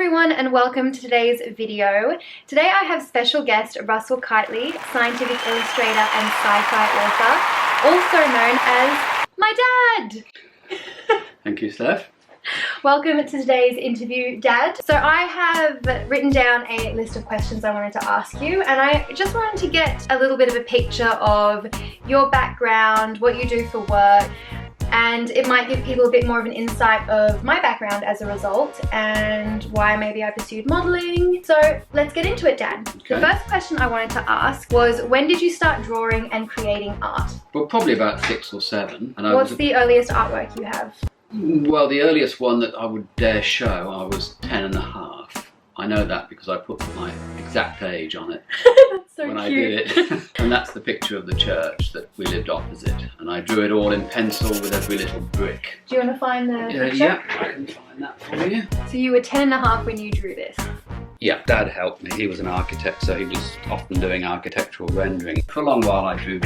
everyone and welcome to today's video. Today I have special guest Russell Kitely, scientific illustrator and sci-fi author, also known as my dad. Thank you, Steph. Welcome to today's interview, Dad. So I have written down a list of questions I wanted to ask you, and I just wanted to get a little bit of a picture of your background, what you do for work, and it might give people a bit more of an insight of my background as a result and why maybe I pursued modelling. So let's get into it, Dad. Okay. The first question I wanted to ask was, when did you start drawing and creating art? Well, probably about 6 or 7. And What's the earliest artwork you have? Well, the earliest one that I would dare show, I was 10 and a half. I know that because I put my exact age on it. That's so when cute. I did it. And that's the picture of the church that we lived opposite. And I drew it all in pencil with every little brick. Do you want to find the picture? Yeah, I can find that for you. So you were 10 and a half when you drew this? Yeah, Dad helped me. He was an architect, so he was often doing architectural rendering. For a long while I drew.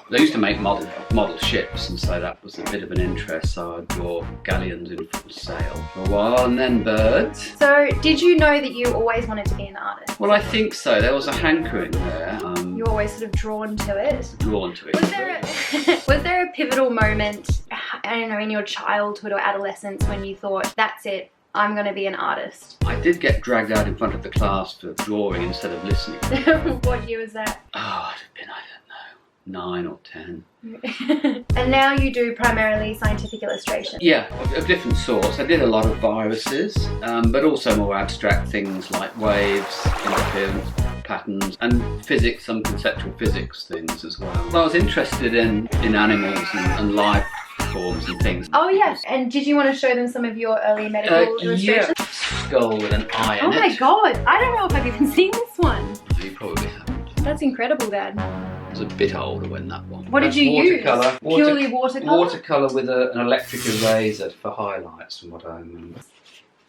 They used to make model ships, and so that was a bit of an interest, so I'd draw galleons in full sail for a while, and then birds. So did you know that you always wanted to be an artist? Well, I think so. There was a hankering there. You were always sort of drawn to it? Drawn to it. Was there a pivotal moment, I don't know, in your childhood or adolescence when you thought, that's it, I'm going to be an artist? I did get dragged out in front of the class for drawing instead of listening. What year was that? Oh, I'd have been, I don't know, 9 or 10. And now you do primarily scientific illustration? Yeah, of different sorts. I did a lot of viruses, but also more abstract things like waves, interference patterns, and physics, some conceptual physics things as well. I was interested in animals and life forms and things. Oh yes, and did you want to show them some of your early medical illustrations? Yeah, skull with an eye in it. Oh my god, I don't know if I've even seen this one. You probably haven't. That's incredible, Dad. I was a bit older when that one. What did you use? Purely watercolour? Watercolour with an electric eraser for highlights, from what I remember.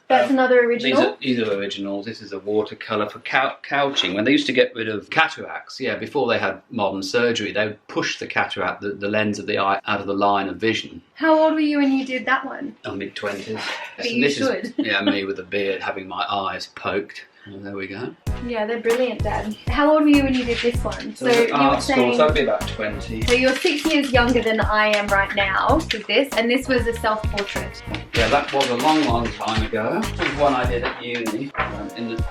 That's another original? These are originals. This is a watercolour for couching. When they used to get rid of cataracts, before they had modern surgery, they would push the cataract, the lens of the eye, out of the line of vision. How old were you when you did that one? I'm mid-20s. But you should. Me with a beard, having my eyes poked. And there we go. Yeah, they're brilliant, Dad. How old were you when you did this one? So you were saying, so I'd be about 20. So you're 6 years younger than I am right now with this, and this was a self-portrait. Yeah, that was a long, long time ago. It was one I did at uni, in the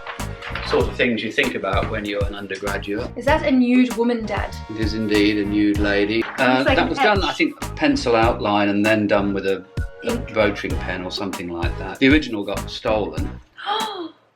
sort of things you think about when you're an undergraduate. Is that a nude woman, Dad? It is indeed a nude lady. That was done, I think, pencil outline and then done with a rotary pen or something like that. The original got stolen.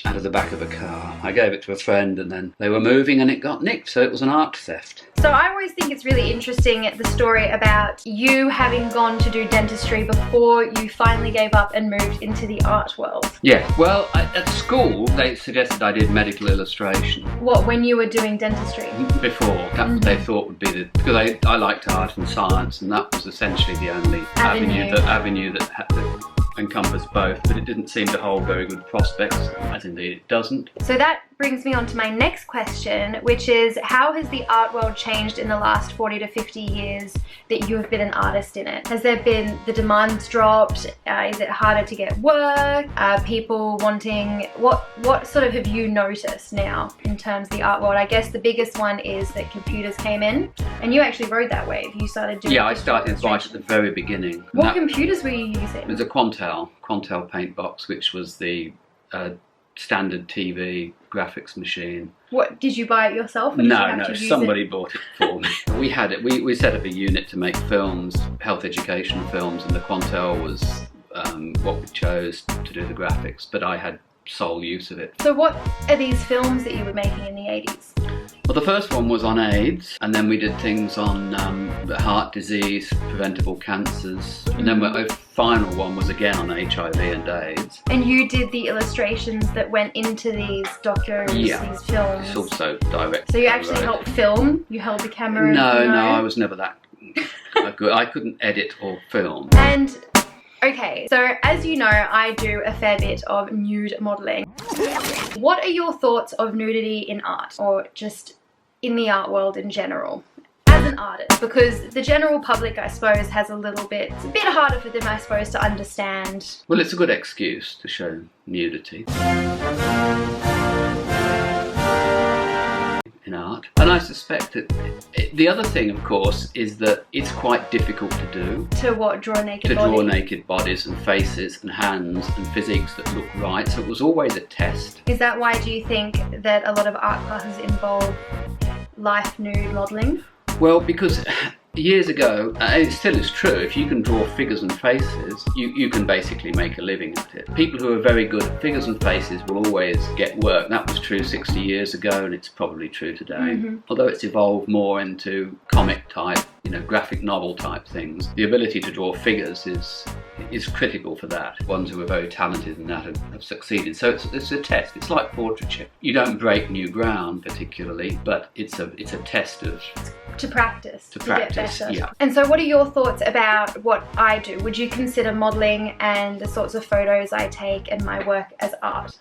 Out of the back of a car. I gave it to a friend and then they were moving and it got nicked, so it was an art theft. So I always think it's really interesting, the story about you having gone to do dentistry before you finally gave up and moved into the art world. Yeah, well, at school they suggested I did medical illustration. What, when you were doing dentistry? Before, that's what they thought would be because I liked art and science, and that was essentially the only avenue that had to encompass both, but it didn't seem to hold very good prospects, as indeed it doesn't. So that brings me on to my next question, which is, how has the art world changed in the last 40 to 50 years that you have been an artist in it? Has there been, the demands dropped? Is it harder to get work? People wanting, what sort of have you noticed now in terms of the art world? I guess the biggest one is that computers came in, and you actually rode that wave. You started doing I started right at the very beginning. What computers were you using? It was a Quantel paint box, which was the standard TV graphics machine. What, did you buy it yourself? Or No, somebody bought it for me. We had it. We set up a unit to make films, health education films, and the Quantel was what we chose to do the graphics, but I had sole use of it. So what are these films that you were making in the 80s? Well, the first one was on AIDS, and then we did things on heart disease, preventable cancers, and then our final one was again on HIV and AIDS. And you did the illustrations that went into these documentaries, these films? It's also direct. So you actually helped film? You held the camera? No, I was never that good. I couldn't edit or film. And okay, so as you know, I do a fair bit of nude modelling. What are your thoughts of nudity in art, or just in the art world in general? As as an artist? Because the general public, I suppose, has it's a bit harder for them, I suppose, to understand. Well, it's a good excuse to show nudity in art. And I suspect that the other thing, of course, is that it's quite difficult to do. To what? Draw naked bodies? To draw naked bodies and faces and hands and physiques that look right. So it was always a test. Is that why do you think that a lot of art classes involve life nude modelling? Well, because years ago, and it still is true, if you can draw figures and faces, you can basically make a living at it. People who are very good at figures and faces will always get work. That was true 60 years ago, and it's probably true today. Although it's evolved more into comic type, graphic novel type things. The ability to draw figures is critical for that. Ones who are very talented in that have succeeded. So it's a test. It's like portraiture. You don't break new ground particularly, but it's a test of... To practice. To get better. Yeah. And so what are your thoughts about what I do? Would you consider modelling and the sorts of photos I take and my work as art?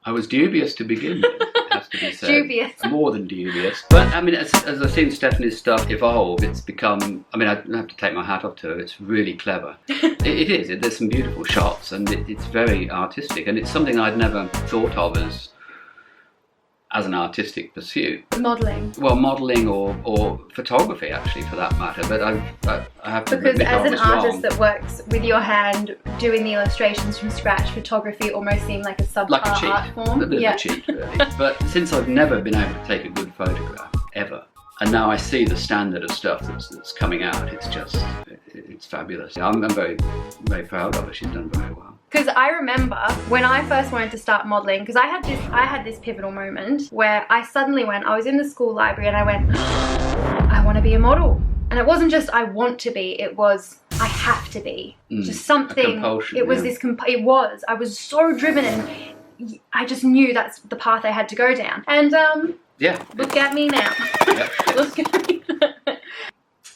I was dubious to begin with, it has to be said. Dubious. More than dubious. But I mean, as I've seen Stefania's stuff evolve, it's become, I have to take my hat off to her, it's really clever. It is, there's some beautiful shots and it's very artistic, and it's something I'd never thought of as an artistic pursuit. Modelling? Well, modelling or photography, actually, for that matter. But I have to because admit as I an was artist wrong. that works with your hand, doing the illustrations from scratch, photography almost seemed like a subpar art form. A bit of a cheat, really. But since I've never been able to take a good photograph, ever, and now I see the standard of stuff that's coming out, it's fabulous. I'm very, very proud of her. She's done very well. Because I remember when I first wanted to start modelling, because I had this pivotal moment where I suddenly I was in the school library and I went, I want to be a model. And it wasn't just I want to be, it was I have to be. Just something. A compulsion, it was yeah. I was so driven and I just knew that's the path I had to go down. And yeah. Look at me now. Yeah. Look at me.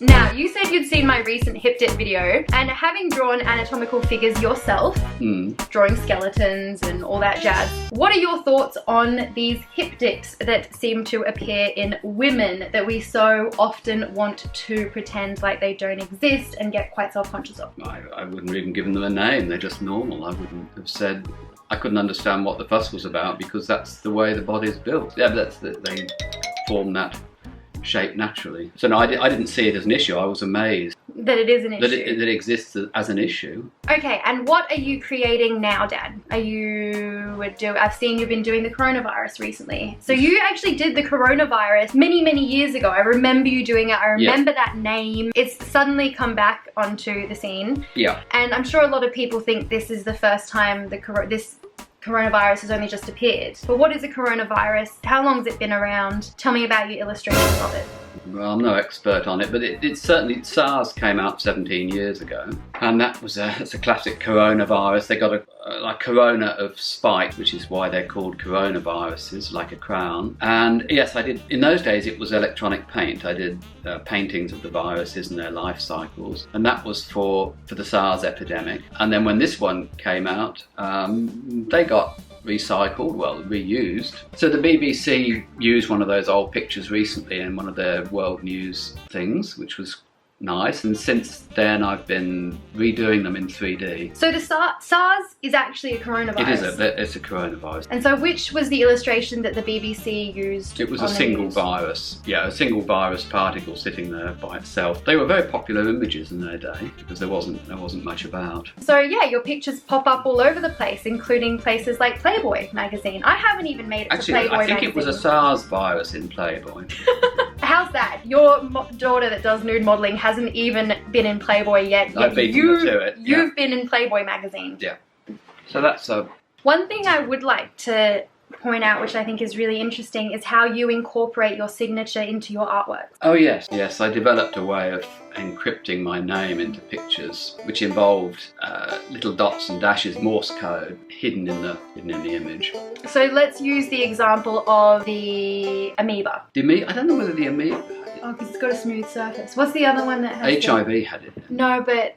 Now, you said you'd seen my recent hip dip video, and having drawn anatomical figures yourself, drawing skeletons and all that jazz, what are your thoughts on these hip dips that seem to appear in women that we so often want to pretend like they don't exist and get quite self-conscious of? I wouldn't have even given them a name, they're just normal. I wouldn't have said, I couldn't understand what the fuss was about because that's the way the body's built. Yeah, they form that shape naturally. So no, I didn't see it as an issue. I was amazed that it is an issue. That it exists as an issue. Okay, and what are you creating now, Dad? I've seen you've been doing the coronavirus recently. So you actually did the coronavirus many, many years ago. I remember you doing it. I remember that name. It's suddenly come back onto the scene. Yeah. And I'm sure a lot of people think this is the first time this coronavirus has only just appeared. But what is a coronavirus? How long has it been around? Tell me about your illustrations of it. Well, I'm no expert on it, but it's certainly, SARS came out 17 years ago, and that's a classic coronavirus. They got a corona of spike, which is why they're called coronaviruses, like a crown. And yes, I did, in those days it was electronic paint. I did paintings of the viruses and their life cycles, and that was for the SARS epidemic. And then when this one came out, they got recycled, well, reused. So the BBC used one of those old pictures recently in one of their world news things, which was nice, and since then I've been redoing them in 3D. So the SARS is actually a coronavirus? It's a coronavirus. And so which was the illustration that the BBC used? It was a single virus. Yeah, a single virus particle sitting there by itself. They were very popular images in their day because there wasn't much about. So yeah, your pictures pop up all over the place, including places like Playboy magazine. I haven't even made it to Playboy magazine. Actually, I think it was a SARS virus in Playboy. How's that? Your daughter that does nude modelling hasn't even been in Playboy yet. I've beaten her to it. You've been in Playboy magazine. Yeah. So that's One thing I would like to point out, which I think is really interesting, is how you incorporate your signature into your artwork. Oh yes, I developed a way of encrypting my name into pictures, which involved little dots and dashes, Morse code, hidden in the image. So let's use the example of the amoeba. I don't know whether the amoeba. Oh, because it's got a smooth surface. What's the other one that has HIV had it. No, but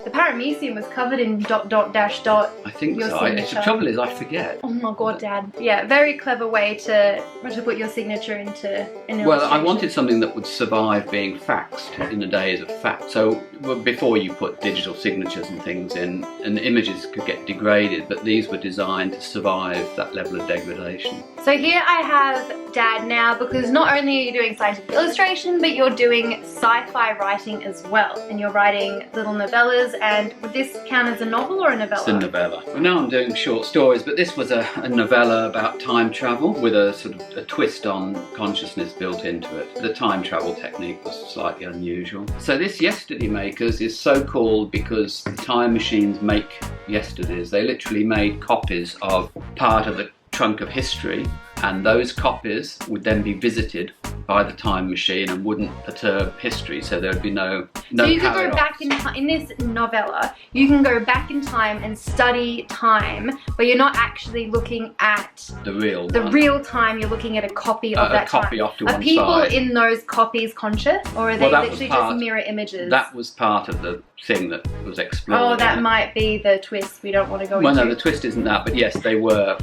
the paramecium was covered in dot dot dash dot. I think your so. signature. The trouble is I forget. Oh my god, Dad. Yeah, very clever way to put your signature into an Well, I illustration. wanted something that would survive being faxed in the days of fax. So before you put digital signatures and things in, and images could get degraded, but these were designed to survive that level of degradation. So here I have Dad now, because not only are you doing scientific illustration, but you're doing sci-fi writing as well. And you're writing little novellas, and would this count as a novel or a novella? It's a novella. Well, now I'm doing short stories, but this was a novella about time travel with a sort of a twist on consciousness built into it. The time travel technique was slightly unusual. So this Yesterday Makers is so called because the time machines make yesterdays. They literally made copies of part of the trunk of history, and those copies would then be visited by the time machine and wouldn't perturb history, so there would be no So you can go paradox. back in time, in this novella, you can go back in time and study time, but you're not actually looking at the real the one. real time, you're looking at a copy of that a copy time. off to Are one people side. in those copies conscious, or are they Well, that was literally part- just mirror images? That was part of the thing that was explored. Oh, in that it. might be the twist we don't want to go Well, into. no, the twist isn't that, but yes, they were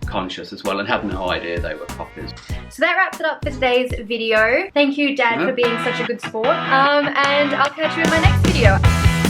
conscious as well and had no idea they were copies. So that wraps it up for today's video. Thank you, Dad, for being such a good sport. And I'll catch you in my next video.